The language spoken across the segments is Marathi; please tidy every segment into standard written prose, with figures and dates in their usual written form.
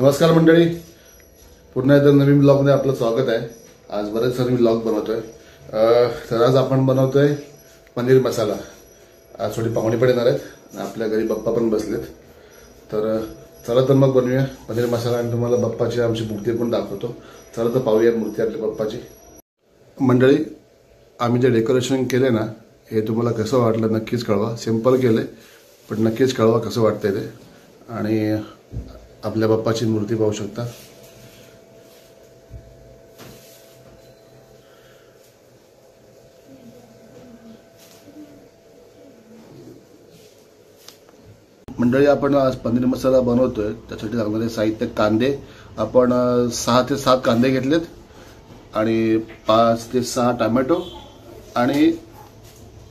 नमस्कार मंडळी, पुन्हा एकदा नवीन ब्लॉगमध्ये आपलं स्वागत आहे। आज बरेच सारे ब्लॉग बनवतोय। तर आज आपण बनवतोय पनीर मसाला। आज थोडी पाहुणे पण येणार आहेत, आपल्या घरी बप्पा पण बसलेत। तर चला तर मग बनवूया पनीर मसाला आणि तुम्हाला बप्पाची आमची मूर्ती पण दाखवतो। चला तर पाहूया मूर्ती आपल्या बप्पाची। मंडळी, आम्ही जे डेकोरेशन केले ना, हे तुम्हाला कसं वाटलं नक्कीच कळवा। सिंपल केले पण नक्कीच कळवा कसं वाटतंय ते। आणि आपल्या बाप्पाची मूर्ती पाहू शकता। मंडळी, आपण आज पनीर मसाला बनवतोय, त्यासाठी लागणारे साहित्य कांदे आपण 6 ते 7 कांदे घेतलेत आणि 5 ते 6 टोमॅटो आणि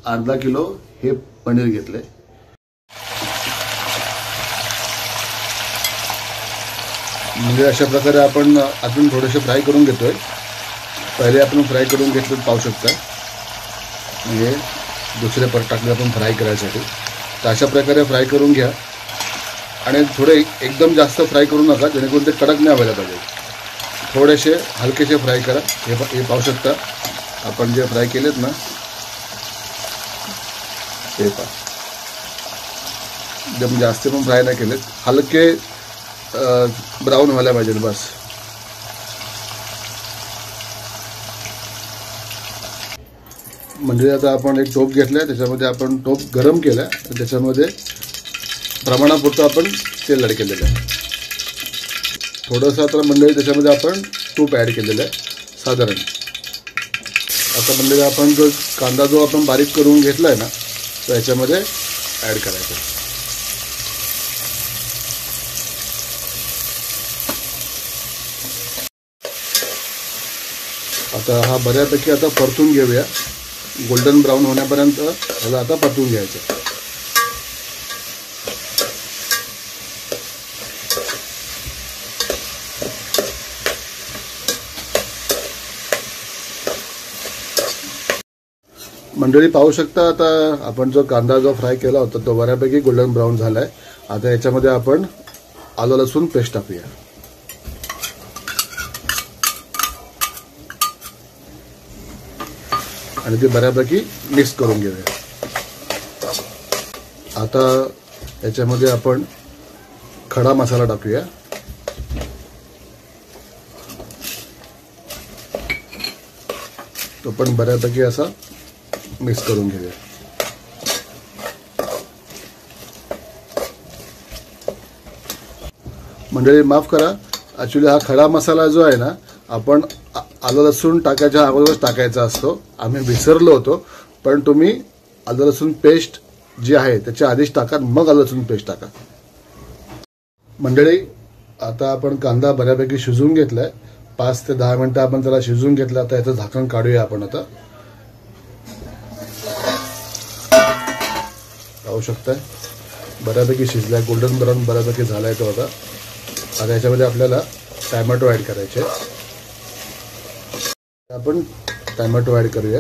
अर्धा किलो हे पनीर घेतले। म्हणजे अशा प्रकारे आपण अजून थोडेसे फ्राय करून घेतोय। पहिले आपण फ्राय करून घेतले पाहू शकता, म्हणजे दुसरे परत टाकले आपण फ्राय करायसाठी। तर अशा प्रकारे फ्राय करून घ्या आणि थोडे एकदम जास्त फ्राय करू नका, जेणेकरून ते कडक नाही व्हायला पाहिजे। थोडेसे हलकेसे फ्राय करा। हे पाहू शकता आपण जे फ्राय केलेत ना, हे पहा, एकदम जास्त पण फ्राय नाही केलेत, हलके ब्राउन व्हायला पाहिजे बस। म्हणजे आता आपण एक टोप घेतलाय, त्याच्यामध्ये आपण टोप गरम केलाय, त्याच्यामध्ये प्रमाणापुरतं आपण तेल ऍड केलेलं आहे। थोडंसं आता मंडळी त्याच्यामध्ये आपण तूप ऍड केलेलं आहे साधारण। आता मंडळी आपण जो कांदा जो आपण बारीक करून घेतलाय ना, तो याच्यामध्ये ऍड करायचा। आता हा बऱ्यापैकी आता परतून घेऊया, गोल्डन ब्राउन होण्यापर्यंत ह्याला आता परतून घ्यायचं। मंडळी पाहू शकता, आता आपण जो कांदा जो फ्राय केला होता तो बऱ्यापैकी गोल्डन ब्राउन झालाय। आता याच्यामध्ये आपण आलं लसूण पेस्ट टाकूया आणि ते बऱ्यापैकी मिक्स करून घेऊया। आता याच्यामध्ये आपण खडा मसाला टाकूया। तो पण बऱ्यापैकी असा मिक्स करून घेऊया। मंडळी माफ करा, ऍक्च्युली हा खडा मसाला जो आहे ना, आपण आलं लसूण टाकायच्या अगोदरच टाकायचा असतो। आम्ही विसरलो होतो, पण तुम्ही आलं लसूण पेस्ट जी आहे त्याच्या आधीच टाका, मग आलं लसूण पेस्ट टाका। मंडळी, आता आपण कांदा बऱ्यापैकी शिजवून घेतलाय, 5 ते 10 मिनिटं आपण त्याला शिजवून घेतलं। आता याचं झाकण काढूया आपण। आता पाहू शकताय बऱ्यापैकी शिजलाय, गोल्डन ब्राउन बऱ्यापैकी झालाय तो। आता याच्यामध्ये आपल्याला टोमॅटो ऍड करायचे। आपण टोमॅटो ऍड करूया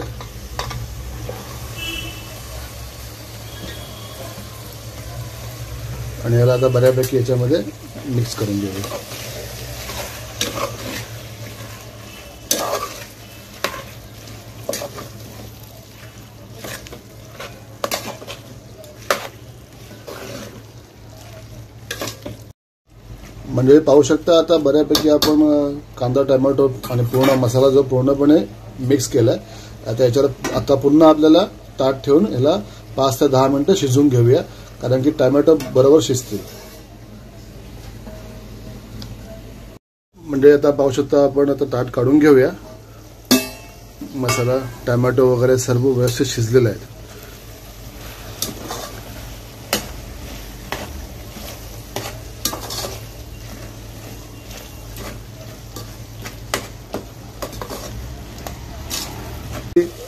आणि याला आता बऱ्यापैकी याच्यामध्ये मिक्स करून घेऊया। म्हणजे पाहू शकता, आता बऱ्यापैकी आपण कांदा टोमॅटो आणि पूर्ण मसाला जो पूर्णपणे मिक्स केलाय। आता याच्यावर आता पुन्हा आपल्याला ताट ठेवून याला 5 ते 10 मिनिटं शिजवून घेऊया, कारण की टोमॅटो बरोबर शिजतील। म्हणजे आता पाहू शकता आपण आता ताट काढून घेऊया। मसाला टोमॅटो वगैरे सर्व व्यवस्थित शिजलेले आहेत।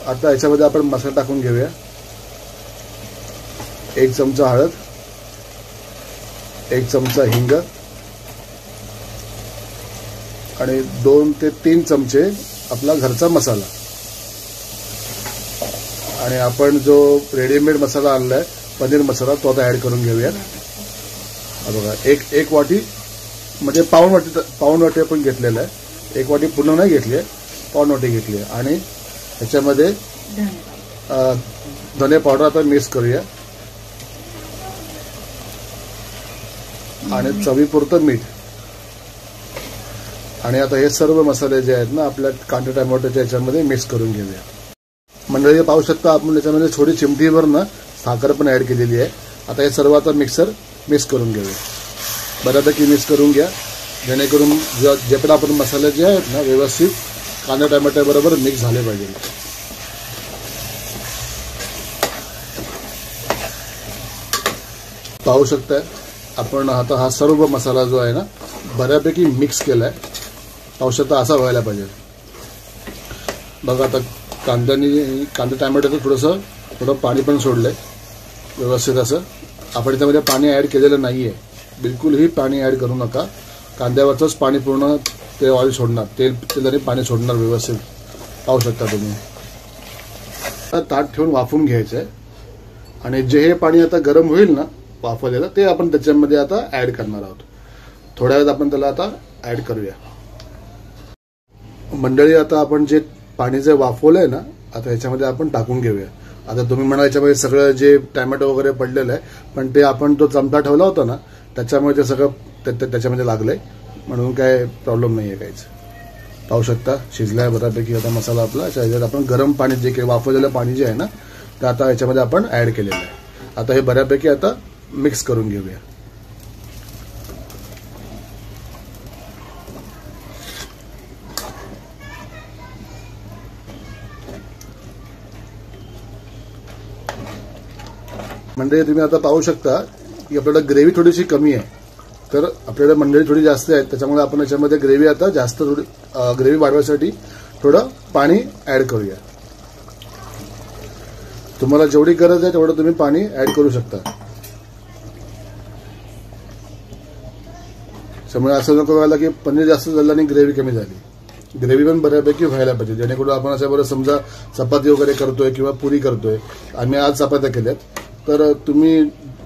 आता याच्यामध्ये आपण मसाला टाकून घेऊया। 1 चमचा हळद, 1 चमचा हिंग आणि 2 ते 3 चमचे आपला घरचा मसाला। आणि आपण जो रेडीमेड मसाला आणलाय पनीर मसाला तो आता ऍड करून घेऊया। बघा एक वाटी म्हणजे पाऊण वाटी आपण घेतलेलं आहे. 1 वाटी पूर्ण नाही घेतली आहे, पाऊण वाटी घेतली आहे. आणि ह्याच्यामध्ये धने पावडर आता मिक्स करूया आणि चवीपुरतं मीठ. आणि आता हे सर्व मसाले जे आहेत ना आपल्या कांदे टोमॅटोच्या याच्यामध्ये मिक्स करून घेऊया. मंडळी पाहू शकता आपण याच्यामध्ये थोडी चिमटीभर ना साखर पण ऍड केलेली आहे. आता हे सर्व आता मिक्स करून घेऊया. बऱ्यापैकी मिक्स करून घ्या, जेणेकरून जे पण आपण मसाले जे आहेत ना व्यवस्थित कांदा टोमॅटो बरोबर मिक्स झाले पाहिजे. पाहू शकताय आपण आता हा सर्व मसाला जो आहे ना बऱ्यापैकी मिक्स केलाय. पाहू शकता असा व्हायला पाहिजे. बघा आता कांदा टोमॅटोचं थोडं पाणी पण सोडलंय व्यवस्थित असं. आपण त्यामध्ये पाणी ऍड केलेलं नाहीये, बिलकुलही पाणी ऍड करू नका. कांद्यावरचंच पाणी पूर्ण ते ऑइल सोडणार, तेलाने पाणी सोडणार व्यवस्थित. पाहू शकता तुम्ही. ताट ठेवून वाफवून घ्यायचं आहे आणि जे हे पाणी आता गरम होईल ना वाफवलेलं ते आपण त्याच्यामध्ये आता ऍड करणार आहोत. थोड्या वेळात आपण त्याला आता ऍड करूया. मंडळी आता आपण जे पाणी जे वाफवलंय ना आता ह्याच्यामध्ये आपण टाकून घेऊया. आता तुम्ही म्हणा याच्यामध्ये सगळं जे टोमॅटो वगैरे पडलेलं आहे, पण ते आपण तो चमचा ठेवला होता ना त्याच्यामुळे ते सगळं त्याच्यामध्ये लागलंय, म्हणून काय प्रॉब्लेम नाहीये काहीच. पाहू शकता शिजलाय बऱ्यापैकी आता मसाला आपला. ह्याच्यात आपण गरम पाणी जे काही वाफवलेलं पाणी जे आहे ना ते आता याच्यामध्ये आपण ऍड केलेलं आहे. आता हे बऱ्यापैकी आता मिक्स करून घेऊया. म्हणजे तुम्ही आता पाहू शकता की आपल्याला ग्रेव्ही थोडीशी कमी आहे, तर आपल्याला मंडळी थोडी जास्त आहेत, त्याच्यामुळे आपण याच्यामध्ये ग्रेव्ही आता जास्त थोडी ग्रेव्ही वाढवण्यासाठी थोडं पाणी ऍड करूया. तुम्हाला जेवढी गरज आहे तेवढं तुम्ही पाणी ऍड करू शकता. त्यामुळे असं नको व्हायला की पनीर जास्त झालं आणि ग्रेव्ही कमी झाली. ग्रेव्ही पण बऱ्यापैकी व्हायला पाहिजे, जेणेकरून आपण असं बरं समजा चपाती वगैरे करतोय किंवा पुरी करतोय. आम्ही आज चपात्या केल्यात, तर तुम्ही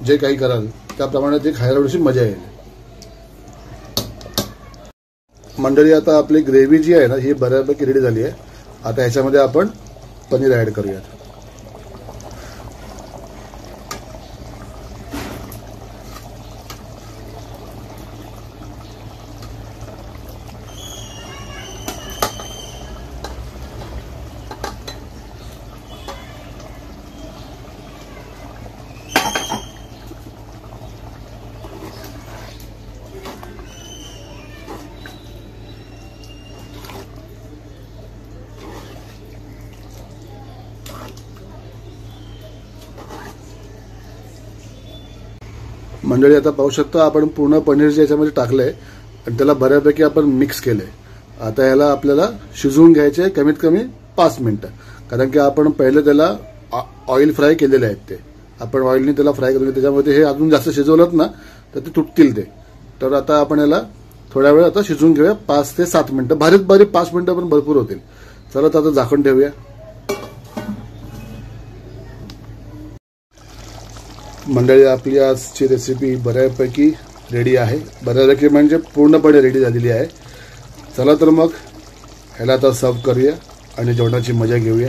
जे काही कराल त्याप्रमाणे ते खायला थोडीशी मजा येईल. मंडळी आता आपली ग्रेव्ही जी आहे ना ही बऱ्यापैकी रेडी झाली आहे. आता ह्याच्यामध्ये आपण पनीर ऍड करूयात. मंडळी आता पाहू शकता आपण पूर्ण पनीर जे याच्यामध्ये टाकलंय आणि त्याला बऱ्यापैकी आपण मिक्स केलंय. आता याला आपल्याला शिजवून घ्यायचे कमीत कमी 5 मिनिटं, कारण की आपण पहिले त्याला ऑइल फ्राय केलेले आहेत. ते आपण ऑइलने त्याला फ्राय करून त्याच्यामध्ये हे अजून जास्त शिजवलं ना तर ते तुटतील ते. तर आता आपण याला थोड्या वेळ आता शिजवून घेऊया 5 ते 7 मिनिटं. बारीक 5 मिनिटं पण भरपूर होतील. चला आता झाकण ठेवूया. मंडळी आपली आजची रेसिपी बऱ्यापैकी रेडी आहे. बऱ्यापैकी म्हणजे पूर्णपणे रेडी झालेली आहे. चला तर मग ह्याला आता सर्व करूया आणि जेवणाची मजा घेऊया.